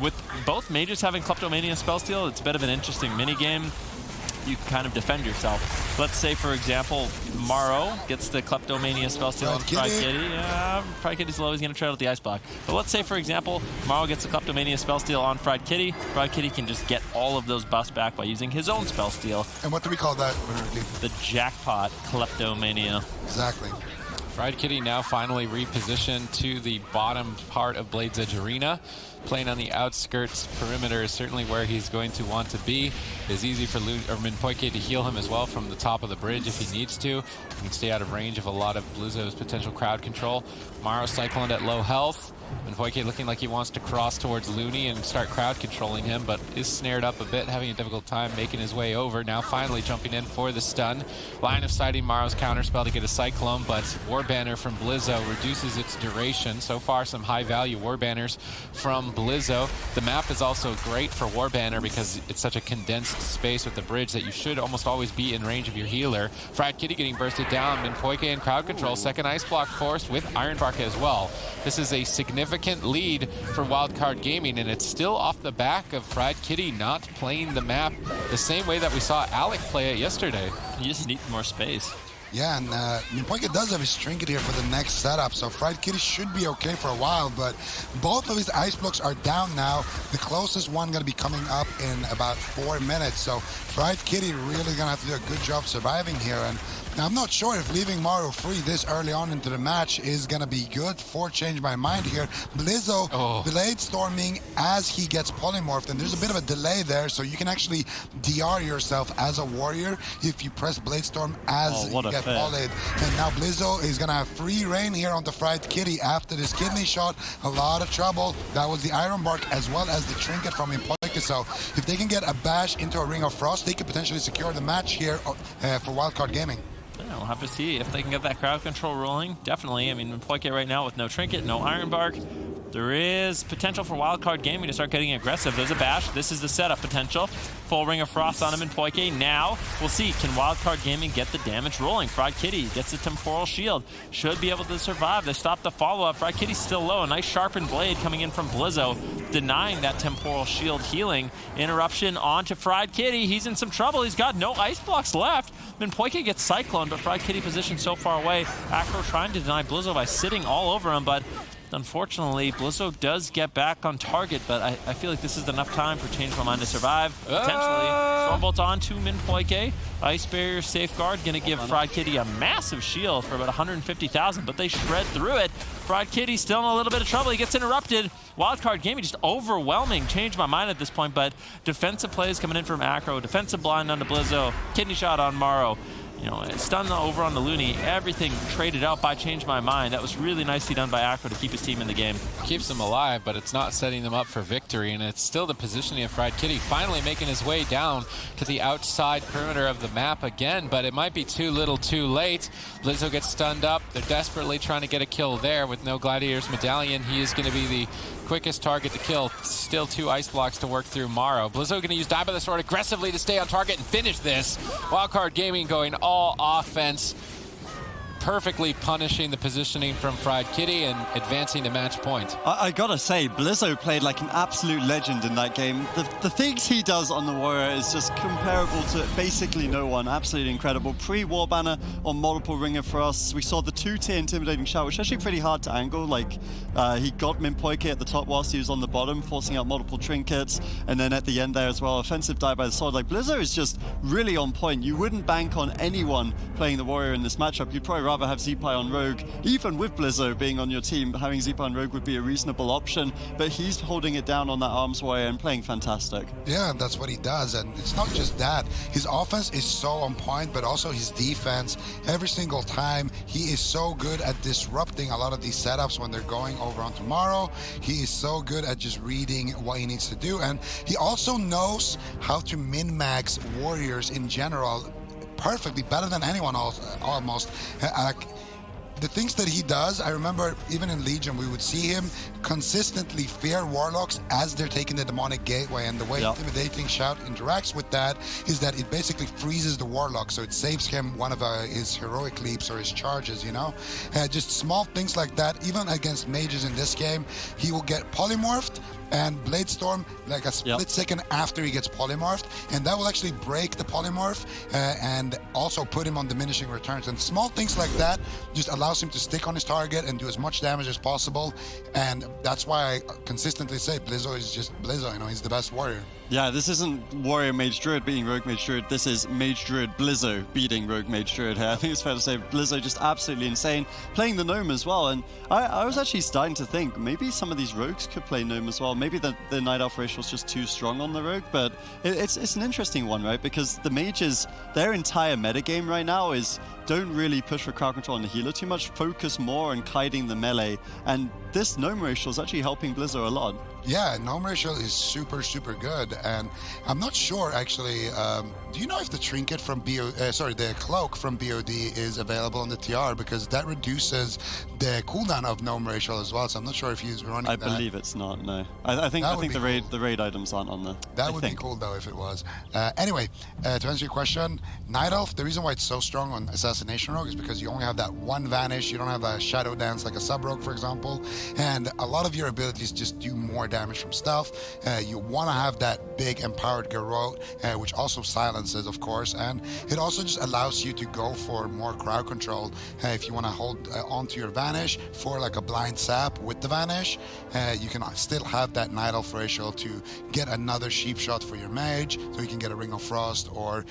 with both mages having Kleptomania and Spell Steal, it's a bit of an interesting minigame. You can kind of defend yourself. Let's say, for example, Maro gets the Kleptomania spell steal on Fried Kitty. Fried Kitty's low, he's going to try out the Ice Block. But let's say, for example, Maro gets the Kleptomania spell steal on Fried Kitty. Fried Kitty can just get all of those buffs back by using his own spell steal. And what do we call that? The Jackpot Kleptomania. Exactly. Fried Kitty now finally repositioned to the bottom part of Blade's Edge Arena. Playing on the outskirts perimeter is certainly where he's going to want to be. It's easy for Minpoike to heal him as well from the top of the bridge if he needs to. He can stay out of range of a lot of Blizzo's potential crowd control. Maro cycloned at low health. Minpoike looking like he wants to cross towards Looney and start crowd controlling him, but is snared up a bit, having a difficult time making his way over. Now finally jumping in for the stun. Line of sighting Maro's counterspell to get a Cyclone, but War Banner from Blizzo reduces its duration. So far, some high value War Banners from Blizzo. The map is also great for War Banner because it's such a condensed space with the bridge that you should almost always be in range of your healer. Fried Kitty getting bursted down. Minpoike in crowd control. Second Ice Block forced with Ironbark as well. This is a significant lead for Wildcard Gaming, and it's still off the back of Fried Kitty not playing the map the same way that we saw Alec play it yesterday. You just need more space. Yeah, and Minpoike does have his trinket here for the next setup, so Fried Kitty should be okay for a while, but both of his ice blocks are down now. The closest one going to be coming up in about 4 minutes, so Fried Kitty really going to have to do a good job surviving here. And now, I'm not sure if leaving Maro free this early on into the match is going to be good for Change My Mind here. Blizzo Blade Storming as he gets polymorphed, and there's a bit of a delay there, so you can actually DR yourself as a warrior if you press Blade Storm as you get polyed. And now Blizzo is going to have free reign here on the Fried Kitty after this kidney shot. A lot of trouble. That was the Iron Bark as well as the trinket from Minpoike. So if they can get a bash into a Ring of Frost, they could potentially secure the match here for Wildcard Gaming. Yeah, we'll have to see if they can get that crowd control rolling. Definitely. I mean, Minpoike right now with no trinket, no Iron Bark. There is potential for Wildcard Gaming to start getting aggressive. There's a bash. This is the setup potential. Full Ring of Frost on him in Minpoike. Now, we'll see. Can Wildcard Gaming get the damage rolling? Fried Kitty gets the Temporal Shield. Should be able to survive. They stop the follow-up. Fried Kitty's still low. A nice sharpened blade coming in from Blizzo, denying that Temporal Shield healing. Interruption onto Fried Kitty. He's in some trouble. He's got no ice blocks left. Minpoike gets Cyclone, but Fried Kitty positioned so far away. Acro trying to deny Blizzo by sitting all over him, but unfortunately, Blizzo does get back on target, but I feel like this is enough time for Change My Mind to survive. Potentially. Stormbolt on to Minpoike. Ice Barrier Safeguard going to give Fried Kitty a massive shield for about 150,000, but they shred through it. Fried Kitty still in a little bit of trouble. He gets interrupted. Wildcard Gaming just overwhelming Change My Mind at this point, but defensive plays coming in from Acro. Defensive blind onto Blizzo. Kidney shot on Maro. You know, stun over on the Looney, everything traded out by Change My Mind. That was really nicely done by Acro to keep his team in the game. Keeps them alive, but it's not setting them up for victory, and it's still the positioning of Fried Kitty finally making his way down to the outside perimeter of the map again, but it might be too little too late. Blizzo gets stunned up. They're desperately trying to get a kill there with no Gladiator's Medallion. He is going to be the quickest target to kill. Still 2 ice blocks to work through Maro. Blizzo going to use Die by the Sword aggressively to stay on target and finish this. Wildcard Gaming going all offense, perfectly punishing the positioning from Fried Kitty and advancing to match point. I gotta say, Blizzo played like an absolute legend in that game. The things he does on the Warrior is just comparable to basically no one. Absolutely incredible. Pre-War Banner on multiple Ring of Frosts. We saw the 2-tier Intimidating Shout, which is actually pretty hard to angle. Like, he got Minpoike at the top whilst he was on the bottom, forcing out multiple trinkets, and then at the end there as well, offensive Die by the Sword. Like, Blizzo is just really on point. You wouldn't bank on anyone playing the Warrior in this matchup. You'd probably rather have Zepai on Rogue. Even with Blizzo being on your team, having Zepai on Rogue would be a reasonable option, but he's holding it down on that Arms Warrior and playing fantastic. Yeah, that's what he does, and it's not just that. His offense is so on point, but also his defense. Every single time, he is so good at disrupting a lot of these setups when they're going over on tomorrow. He is so good at just reading what he needs to do, and he also knows how to min-max warriors in general perfectly, better than anyone else, almost. The things that he does, I remember even in Legion, we would see him consistently fear Warlocks as they're taking the Demonic Gateway, and the way Intimidating Shout interacts with that is that it basically freezes the Warlock, so it saves him one of his heroic leaps or his charges, you know? Just small things like that. Even against mages in this game, he will get polymorphed and Blade Storm like a split second after he gets polymorphed, and that will actually break the polymorph and also put him on diminishing returns. And small things like that just allows him to stick on his target and do as much damage as possible, and that's why I consistently say Blizzo is just Blizzo, you know, he's the best warrior. Yeah, this isn't Warrior Mage Druid beating Rogue Mage Druid. This is Mage Druid Blizzo beating Rogue Mage Druid here. I think it's fair to say Blizzo just absolutely insane, playing the Gnome as well. And I was actually starting to think maybe some of these Rogues could play Gnome as well. Maybe the Night Elf racial is just too strong on the Rogue, but it's an interesting one, right? Because the Mages, their entire metagame right now is don't really push for crowd control on the healer too much, focus more on kiting the melee. And this Gnome racial is actually helping Blizzo a lot. Yeah, Gnome racial is super, super good, and I'm not sure actually. Do you know if the trinket from the cloak from BOD is available on the TR, because that reduces the cooldown of Gnome racial as well? So I'm not sure if he's running. I believe it's not. No, I think the raid items aren't on there. That would be cool though if it was. Anyway, to answer your question, Night Elf. The reason why it's so strong on Assassination Rogue is because you only have that one vanish. You don't have a Shadow Dance like a Sub Rogue, for example, and a lot of your abilities just do more damage from stealth. You want to have that big empowered Garrote, which also silences, of course, and it also just allows you to go for more crowd control. If you want to hold onto your vanish for like a blind sap with the vanish, you can still have that Night Elf racial to get another sheep shot for your mage, so you can get a Ring of Frost, or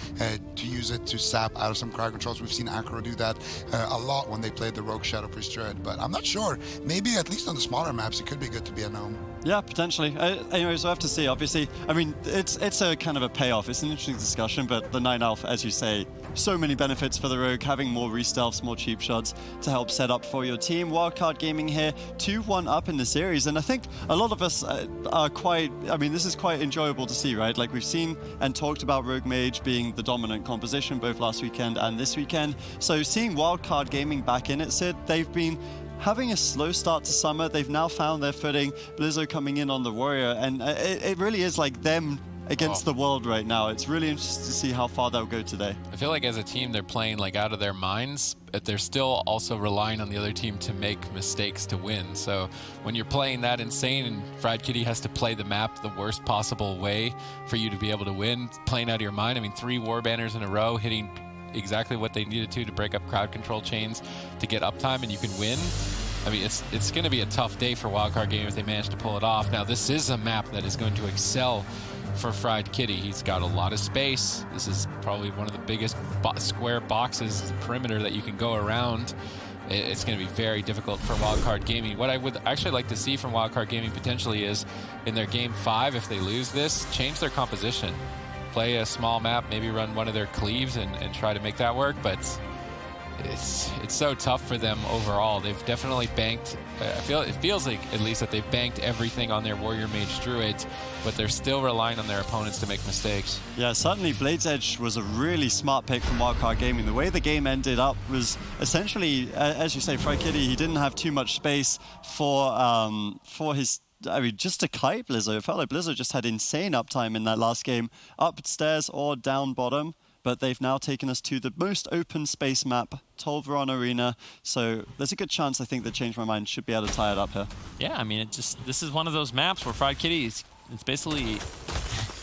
to use it to sap out of some crowd controls. We've seen Acro do that a lot when they played the Rogue Shadow Priest Druid, but I'm not sure. Maybe at least on the smaller maps it could be good to be a gnome. Yeah, potentially. Anyways, we'll have to see. Obviously, I mean, it's a kind of a payoff. It's an interesting discussion, but the Night Elf, as you say, so many benefits for the Rogue, having more re-stealths, more cheap shots to help set up for your team. Wildcard Gaming here, 2-1 up in the series, and I think a lot of us are quite, I mean, this is quite enjoyable to see, right? Like, we've seen and talked about Rogue Mage being the dominant composition both last weekend and this weekend. So seeing Wildcard Gaming back in it, Sid, they've been having a slow start to summer. They've now found their footing. Blizzo coming in on the Warrior, and it really is like them against the world right now. It's really interesting to see how far they'll go today. I feel like as a team they're playing like out of their minds, but they're still also relying on the other team to make mistakes to win. So when you're playing that insane and Fried Kitty has to play the map the worst possible way for you to be able to win, playing out of your mind. I mean, 3 war banners in a row, hitting exactly what they needed to break up crowd control chains to get uptime, and you can win. I mean, it's going to be a tough day for Wildcard Gaming if they manage to pull it off. Now, this is a map that is going to excel for Fried Kitty. He's got a lot of space. This is probably one of the biggest square boxes, perimeter that you can go around. It's going to be very difficult for Wildcard Gaming. What I would actually like to see from Wildcard Gaming potentially is in their game 5, if they lose this, change their composition. Play a small map, maybe run one of their cleaves and try to make that work, but it's so tough for them overall. They've definitely banked, it feels like at least that they've banked everything on their Warrior Mage Druids, but they're still relying on their opponents to make mistakes. Yeah, certainly Blade's Edge was a really smart pick from Wildcard Gaming. The way the game ended up was essentially, as you say, Fried Kitty, he didn't have too much space for his, I mean, just to kite Blizzo. It felt like Blizzo just had insane uptime in that last game, upstairs or down bottom. But they've now taken us to the most open space map, Tolvaron Arena. So there's a good chance, I think, that Change My Mind should be able to tie it up here. Yeah, I mean, this is one of those maps where Fried Kitty it's basically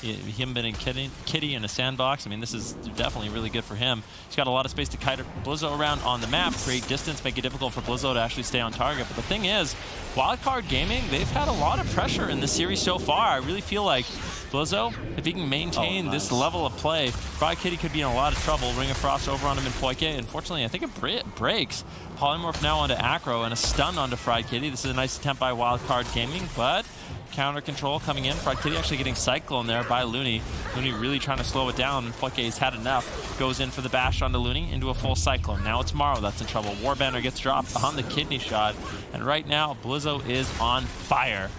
him being Kitty in a sandbox. I mean, this is definitely really good for him. He's got a lot of space to kite Blizzo around on the map, create distance, make it difficult for Blizzo to actually stay on target. But the thing is, Wildcard Gaming, they've had a lot of pressure in this series so far. I really feel like Blizzo, if he can maintain this level of play, Fried Kitty could be in a lot of trouble. Ring of Frost over on him in Poike. Unfortunately, I think it breaks. Polymorph now onto Acro and a stun onto Fried Kitty. This is a nice attempt by Wildcard Gaming, but counter control coming in. Fried Kitty actually getting Cyclone there by Looney. Looney really trying to slow it down. Poike's had enough. Goes in for the bash onto Looney into a full Cyclone. Now it's Morrow that's in trouble. Warbanner gets dropped on the kidney shot. And right now, Blizzo is on fire.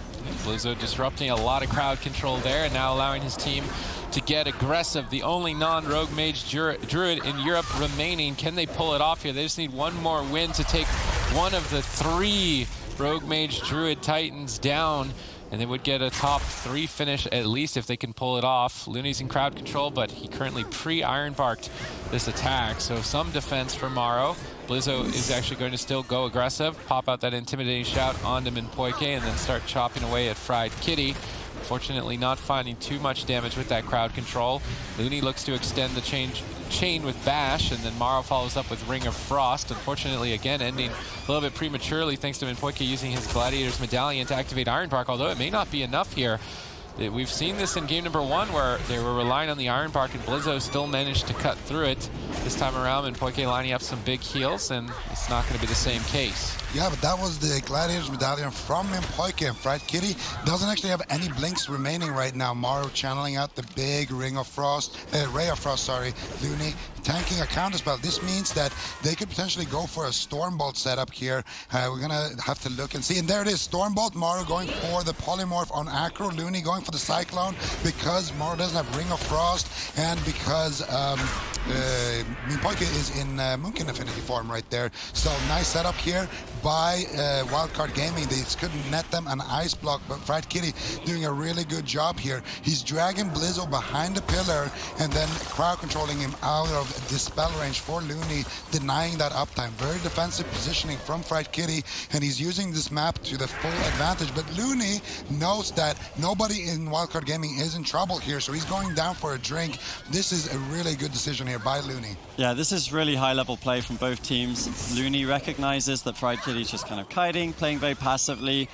Blizzo disrupting a lot of crowd control there and now allowing his team to get aggressive. The only non-Rogue Mage Druid in Europe remaining. Can they pull it off here? They just need one more win to take one of the 3 Rogue Mage Druid Titans down. And they would get a top 3 finish at least if they can pull it off. Looney's in crowd control, but he currently pre-Iron Barked this attack. So some defense for Morrow. Blizzo is actually going to still go aggressive, pop out that intimidating shout onto Minpoike, and then start chopping away at Fried Kitty. Unfortunately, not finding too much damage with that crowd control. Looney looks to extend the chain with Bash, and then Morrow follows up with Ring of Frost. Unfortunately, again, ending a little bit prematurely thanks to Minpoike using his Gladiator's Medallion to activate Iron Bark, although it may not be enough here. We've seen this in game number 1 where they were relying on the Iron Bark and Blizzo still managed to cut through it. This time around, Minpoike lining up some big heals, and it's not going to be the same case. Yeah, but that was the Gladiator's medallion from Minpoike, and Fried Kitty doesn't actually have any blinks remaining right now. Maro channeling out the big Ray of Frost, Looney tanking a counterspell. This means that they could potentially go for a Stormbolt setup here. We're going to have to look and see. And there it is, Stormbolt, Maro going for the Polymorph on Acro, Looney going for the Cyclone because Maro doesn't have Ring of Frost, and because Minpoike is in Moonkin Affinity form right there. So nice setup here by Wildcard Gaming. They couldn't net them an ice block, but Fried Kitty doing a really good job here. He's dragging Blizzo behind the pillar and then crowd controlling him out of dispel range for Looney, denying that uptime. Very defensive positioning from Fried Kitty, and he's using this map to the full advantage. But Looney knows that nobody in Wildcard Gaming is in trouble here, so he's going down for a drink. This is a really good decision here by Looney. Yeah, this is really high-level play from both teams. Looney recognizes that Fried Kitty's just kind of kiting, playing very passively,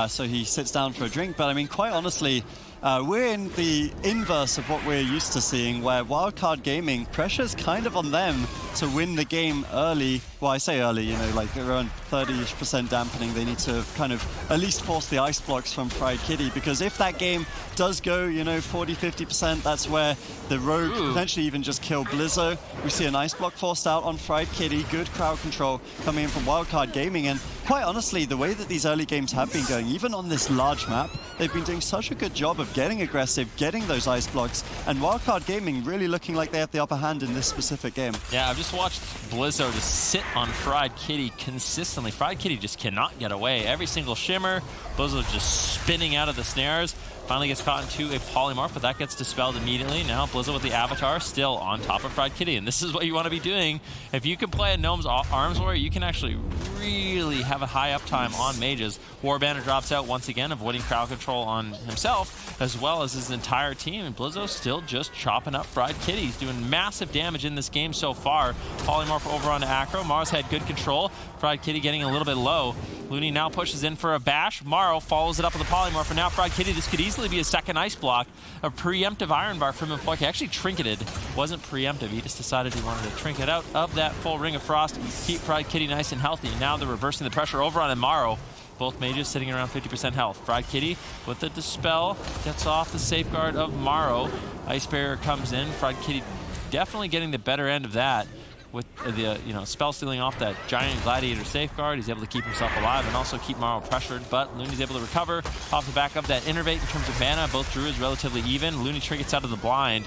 so he sits down for a drink. But I mean, quite honestly, we're in the inverse of what we're used to seeing, where Wildcard Gaming, pressure's kind of on them to win the game early. Well, I say early, you know, like around 30% dampening. They need to kind of at least force the ice blocks from Fried Kitty, because if that game does go, you know, 40-50%, that's where the Rogue potentially even just kill Blizzo. We see an ice block forced out on Fried Kitty. Good crowd control coming in from Wildcard Gaming, and quite honestly, the way that these early games have been going, even on this large map, they've been doing such a good job of getting aggressive, getting those ice blocks, and Wildcard Gaming really looking like they have the upper hand in this specific game. Yeah, I've just watched Blizzo just sit on Fried Kitty consistently. Fried Kitty just cannot get away. Every single shimmer, Blizzo just spinning out of the snares. Finally gets caught into a polymorph, but that gets dispelled immediately. Now Blizzo with the avatar still on top of Fried Kitty, and this is what you want to be doing. If you can play a Gnome's Arms Warrior, you can actually really have a high uptime on mages. Warbandit drops out once again, avoiding crowd control on himself, as well as his entire team, and Blizzo still just chopping up Fried Kitty. He's doing massive damage in this game so far. Polymorph over onto Acro. Mars had good control. Fried Kitty getting a little bit low. Looney now pushes in for a bash. Maro follows it up with a polymorph, and now Fried Kitty, this could easily be a second ice block. A preemptive Iron Bar from Minpoike. Actually trinketed. Wasn't preemptive. He just decided he wanted to trinket out of that full Ring of Frost. Keep Fried Kitty nice and healthy. Now they're reversing the pressure over on Maro. Both mages sitting around 50% health. Fried Kitty with the Dispel gets off the safeguard of Maro. Ice Barrier comes in. Fried Kitty definitely getting the better end of that. With the spell stealing off that giant Gladiator safeguard, he's able to keep himself alive and also keep Maro pressured, but Looney's able to recover off the back of that Innervate in terms of mana. Both Druids relatively even. Looney trinkets out of the blind,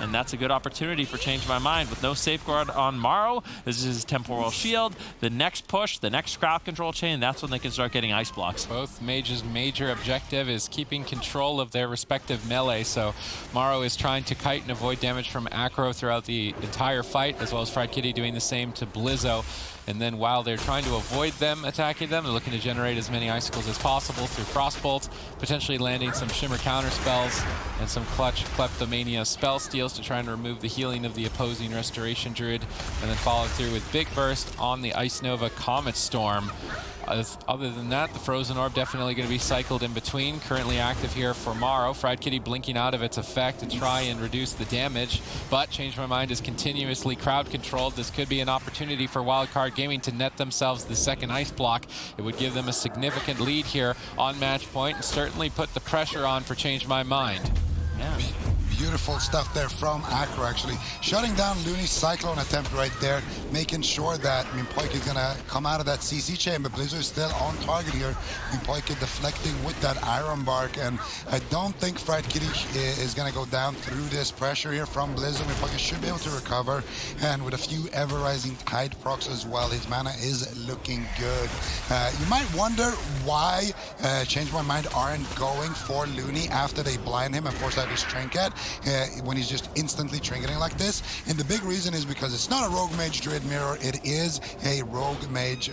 and that's a good opportunity for Change My Mind. With no safeguard on Maro, this is his Temporal Shield. The next push, the next crowd control chain, that's when they can start getting ice blocks. Both mages' major objective is keeping control of their respective melee, so Maro is trying to kite and avoid damage from Acro throughout the entire fight, as well as Fried Kitty doing the same to Blizzo. And then while they're trying to avoid them attacking them, they're looking to generate as many icicles as possible through Frostbolt, potentially landing some Shimmer counter spells and some clutch Kleptomania spell steals to try and remove the healing of the opposing Restoration Druid, and then follow through with Big Burst on the Ice Nova Comet Storm. Other than that, the Frozen Orb definitely going to be cycled in between. Currently active here for Maro. Fried Kitty blinking out of its effect to try and reduce the damage, but Change My Mind is continuously crowd controlled. This could be an opportunity for Wildcard Gaming to net themselves the second ice block. It would give them a significant lead here on match point and certainly put the pressure on for Change My Mind. Yeah. Beautiful stuff there from Acro, actually. Shutting down Looney's Cyclone attempt right there, making sure that Minpoike is going to come out of that CC chain, but Blizzo is still on target here. Minpoike deflecting with that Iron Bark, and I don't think Fried Kitty is going to go down through this pressure here from Blizzo. Minpoike should be able to recover, and with a few Ever-Rising Tide procs as well, his mana is looking good. You might wonder why Change My Mind aren't going for Looney after they blind him and force out his trinket. when he's just instantly triggering like this. And the big reason is because it's not a Rogue Mage Druid mirror, it is a Rogue Mage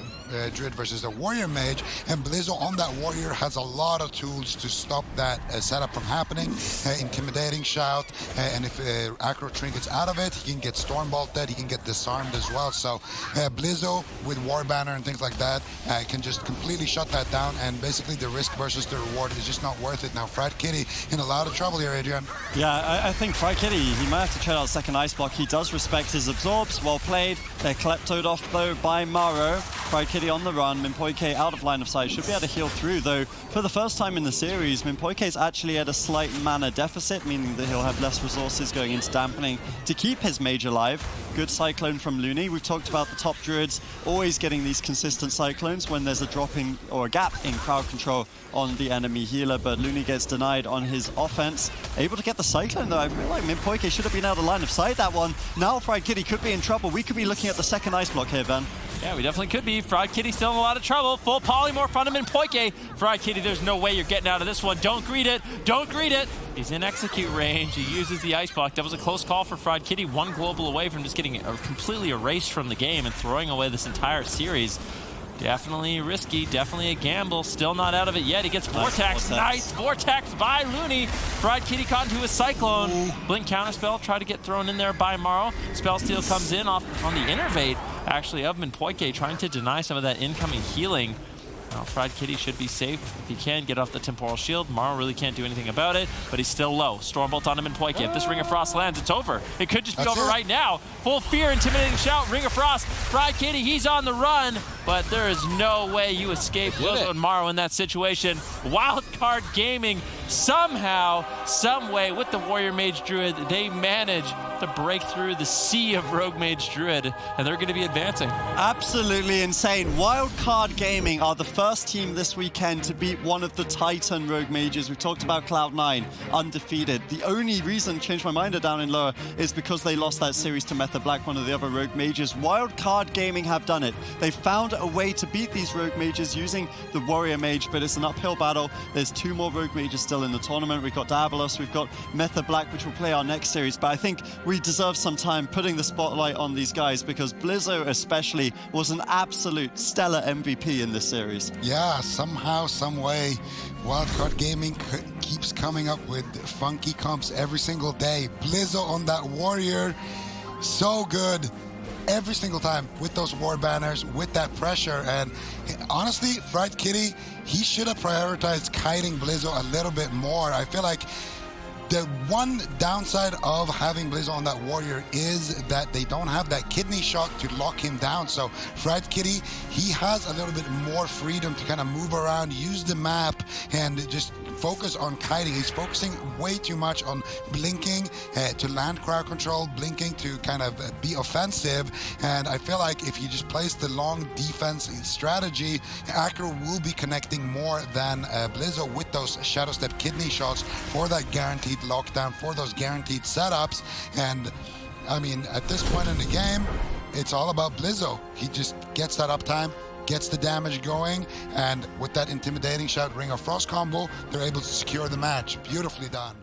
Druid versus a Warrior Mage, and Blizzo on that Warrior has a lot of tools to stop that setup from happening. Intimidating Shout, and if Acro Trinket's out of it, he can get Storm Bolted, he can get disarmed as well. So Blizzo with War Banner and things like that can just completely shut that down, and basically the risk versus the reward is just not worth it. Now Fried Kitty in a lot of trouble here, Adrian. Yeah, I think Fried Kitty, he might have to trade out second ice block. He does respect his absorbs. Well played. They're kleptoed off though by Maro. Fried Kitty on the run. Minpoike out of line of sight. Should be able to heal through though. For the first time in the series, Minpoike's actually at a slight mana deficit, meaning that he'll have less resources going into dampening to keep his mage alive. Good Cyclone from Looney. We've talked about the top druids always getting these consistent Cyclones when there's a drop in or a gap in crowd control on the enemy healer, but Looney gets denied on his offense. Able to get the Cyclone though. I feel like Minpoike should have been out of line of sight that one. Now Fried Kitty could be in trouble. We could be looking at the second ice block here, Ben. Yeah, we definitely could be. Fried Kitty still in a lot of trouble. Full polymorph on him in Minpoike. Fried Kitty, there's no way you're getting out of this one. Don't greet it. Don't greet it. He's in execute range. He uses the ice block. That was a close call for Fried Kitty. One global away from just getting completely erased from the game and throwing away this entire series. Definitely risky, definitely a gamble. Still not out of it yet. He gets Vortex. Nice Vortex by Looney. Fried Kitty caught into a Cyclone. Ooh. Blink counterspell, try to get thrown in there by Maro. Spell Steal comes in off on the innervate, actually, of Minpoike, trying to deny some of that incoming healing. Now, Fried Kitty should be safe if he can get off the Temporal Shield. Maro really can't do anything about it, but he's still low. Stormbolt on him in Minpoike. If this Ring of Frost lands, it's over. It could just be over right now. Full fear, intimidating shout, Ring of Frost. Fried Kitty, he's on the run, but there is no way you escape Blizzo and Maro in that situation. Wildcard Gaming, somehow, some way, with the Warrior Mage Druid, they manage to break through the sea of Rogue Mage Druid, and they're going to be advancing. Absolutely insane. Wildcard Gaming are the first team this weekend to beat one of the Titan Rogue Mages. We've talked about Cloud9, undefeated. The only reason Change My Mind are down in lower is because they lost that series to Method Black, one of the other Rogue Mages. Wildcard Gaming have done it. They found a way to beat these Rogue Mages using the Warrior Mage, but it's an uphill battle. There's two more Rogue Mages still in the tournament. We've got Diabolos, we've got Method Black, which will play our next series, but I think we deserve some time putting the spotlight on these guys because Blizzo especially was an absolute stellar MVP in this series. Yeah, somehow, some way, Wildcard Gaming keeps coming up with funky comps every single day. Blizzo on that Warrior, so good every single time with those war banners, with that pressure. And honestly, Fried Kitty, he should have prioritized kiting Blizzo a little bit more. I feel like the one downside of having Blizzo on that Warrior is that they don't have that kidney shot to lock him down. So Fried Kitty, he has a little bit more freedom to kind of move around, use the map, and just focus on kiting. He's focusing way too much on blinking to land crowd control, blinking to kind of be offensive. And I feel like if he just plays the long defense strategy, Acro will be connecting more than Blizzo with those Shadow Step kidney shots for that guaranteed lockdown, for those guaranteed setups. And I mean, at this point in the game, it's all about Blizzo. He just gets that uptime, gets the damage going, and with that intimidating shout Ring of Frost combo, they're able to secure the match. Beautifully done.